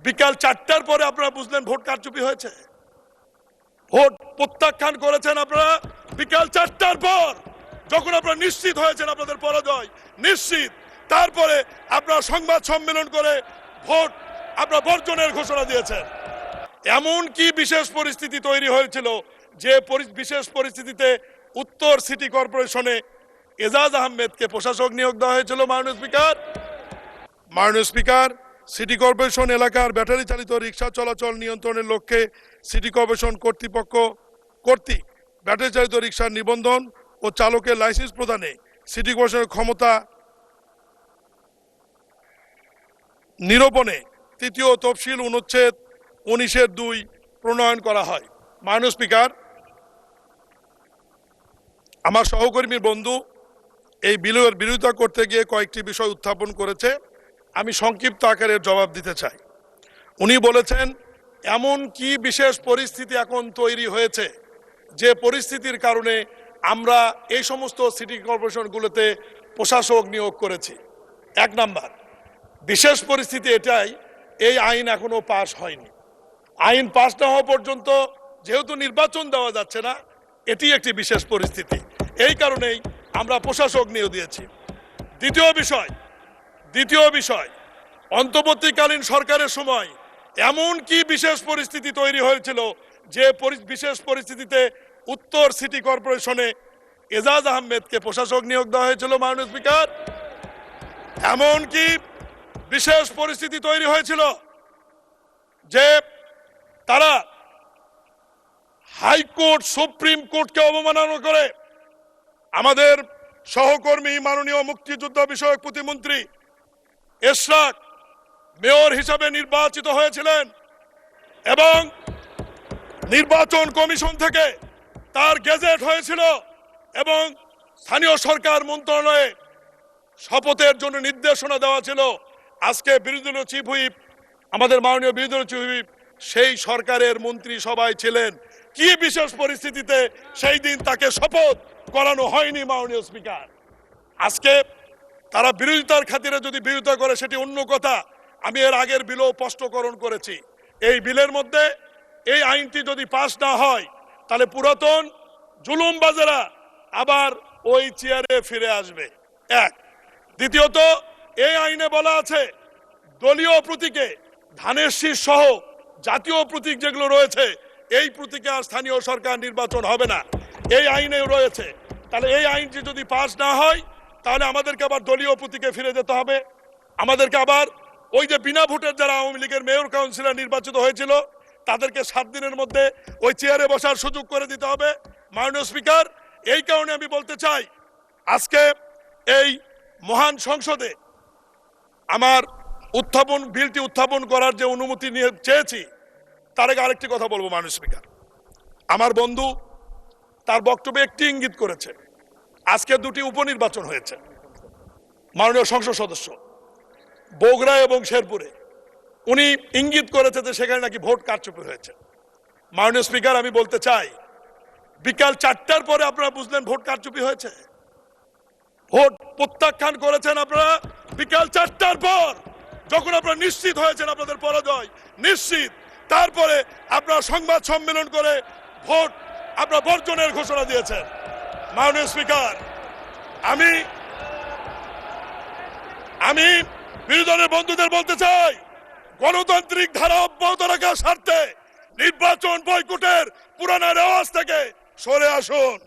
বিকাল 4টার পরে আপনারা বুঝলেন ভোট কারচুপি হয়েছে। ভোট প্রত্যাখ্যান করেছেন আপনারা বিকাল 4টার পর, যখন আপনারা নিশ্চিত হয়েছেন আপনাদের পরাজয় নিশ্চিত। তারপরে আপনারা সংবাদ সম্মেলন করে ভোট আপনারা বর্জনের ঘোষণা দিয়েছেন। এমন কি বিশেষ পরিস্থিতি তৈরি হয়েছিল যে বিশেষ পরিস্থিতিতে উত্তর সিটি কর্পোরেশনে এজাজ আহমেদকে প্রশাসক নিয়োগ দেওয়া হয়েছিল। মাননীয় স্পিকার, সিটি কর্পোরেশন এলাকার ব্যাটারি চালিত রিক্সা চলাচল নিয়ন্ত্রণের লক্ষ্যে সিটি কর্পোরেশন কর্তৃপক্ষ কর্তৃক ব্যাটারি চালিত রিক্সার নিবন্ধন ও চালকের লাইসেন্স প্রদানে সিটি কর্পোরেশনের ক্ষমতা নিরূপণে তৃতীয় তফসিল অনুচ্ছেদ 19(2) প্রণয়ন করা হয়। মাননীয় স্পিকার, আমার সহকর্মী বন্ধু এই বিলের বিরোধিতা করতে গিয়ে কয়েকটি বিষয় উত্থাপন করেছে, আমি সংক্ষিপ্ত আকারে জবাব দিতে চাই। উনি বলেছেন এমন কি বিশেষ পরিস্থিতি এখন তৈরি হয়েছে যে পরিস্থিতির কারণে আমরা এই সমস্ত সিটি কর্পোরেশনগুলোতে প্রশাসক নিয়োগ করেছি। 1 নাম্বার, বিশেষ পরিস্থিতি এটাই, এই আইন এখনো পাশ হয়নি। আইন পাশ না হওয়া পর্যন্ত যেহেতু নির্বাচন দেওয়া যাচ্ছে না, এটি একটি বিশেষ পরিস্থিতি, এই কারণেই আমরা প্রশাসক নিয়োগ দিয়েছি। দ্বিতীয় বিষয়, অন্তর্বর্তীকালীন সরকারের সময় এমন কি বিশেষ পরিস্থিতি তৈরি হয়েছিল যে বিশেষ পরিস্থিতিতে উত্তর সিটি কর্পোরেশনে এজাজ আহমেদকে প্রশাসক নিয়োগ দেওয়া হয়েছিল। মাননীয় স্পিকার, এমন কি বিশেষ পরিস্থিতি তৈরি হয়েছিল যে তারা হাইকোর্ট সুপ্রিম কোর্টকে অবমাননা করে আমাদের সহকর্মী মাননীয় মুক্তিযোদ্ধা বিষয়ক প্রতিমন্ত্রী এশরাক মেয়র হিসাবে নির্বাচিত হয়েছিলেন এবং নির্বাচন কমিশন থেকে তার গেজেট হয়েছিল এবং স্থানীয় সরকার মন্ত্রণালয়ে শপথের জন্য নির্দেশনা দেওয়া ছিল। আজকে বিরোধী দলীয় চিফ হুইপ, আমাদের মাননীয় বিরোধী দলীয় চিফ হুইপ সেই সরকারের মন্ত্রী সবাই ছিলেন। কি বিশেষ পরিস্থিতিতে সেই দিন তাকে শপথ করানো হয়নি? মাননীয় স্পিকার, আজকে তারা বিরোধিতার খাতিরে যদি বিরোধিতা করে সেটি অন্য কথা। আমি এর আগের বিলও স্পষ্টকরণ করেছি, এই বিলের মধ্যে এই আইনটি যদি পাশ না হয় তাহলে পুরাতন জুলুমবাজেরা আবার ওই চেয়ারে ফিরে আসবে। 1। দ্বিতীয়ত, এই আইনে বলা আছে দলীয় প্রতীকে ধানের শীষ সহ জাতীয় প্রতীক যেগুলো রয়েছে এই প্রতীকে আর স্থানীয় সরকার নির্বাচন হবে না, এই আইনেও রয়েছে। তাহলে এই আইনটি যদি পাশ না হয় তাহলে আমাদেরকে আবার দলীয় প্রতীকে ফিরে যেতে হবে। আমাদেরকে আবার ওই যে বিনা ভোটের যারা আওয়ামী লীগের মেয়র কাউন্সিলর নির্বাচিত হয়েছিল তাদেরকে 7 দিনের মধ্যে ওই চেয়ারে বসার সুযোগ করে দিতে হবে। মাননীয় স্পিকার, এই কারণে আমি বলতে চাই আজকে এই মহান সংসদে আমার বিলটি উত্থাপন করার যে অনুমতি নিয়ে চেয়েছি, তার আগে আরেকটি কথা বলবো। মাননীয় স্পিকার, আমার বন্ধু তার বক্তব্যে একটি ইঙ্গিত করেছে, আজকে 2টি উপনির্বাচন হয়েছে মাননীয় সংসদ সদস্য বগুড়া এবং শেরপুরে, উনি ইঙ্গিত করেছে যে সেখানে নাকি ভোট কারচুপি হয়েছে। মাননীয় স্পিকার, আমি বলতে চাই বিকাল 4টার পরে আপনারা বুঝলেন ভোট কারচুপি হয়েছে। ভোট প্রত্যাখ্যান করেছেন আপনারা বিকাল 4টার পর, যখন আপনারা নিশ্চিত হয়েছেন আপনাদের পরাজয় নিশ্চিত। তারপরে আপনারা সংবাদ সম্মেলন করে ভোট আপনারা বর্জনের ঘোষণা দিয়েছেন। মাননীয় স্পিকার, আমি বিরোধী দলের বন্ধুদের বলতে চাই, গণতান্ত্রিক ধারা অব্যাহত রাখার স্বার্থে নির্বাচন বয়কটের পুরানা রেওয়াজ থেকে সরে আসুন।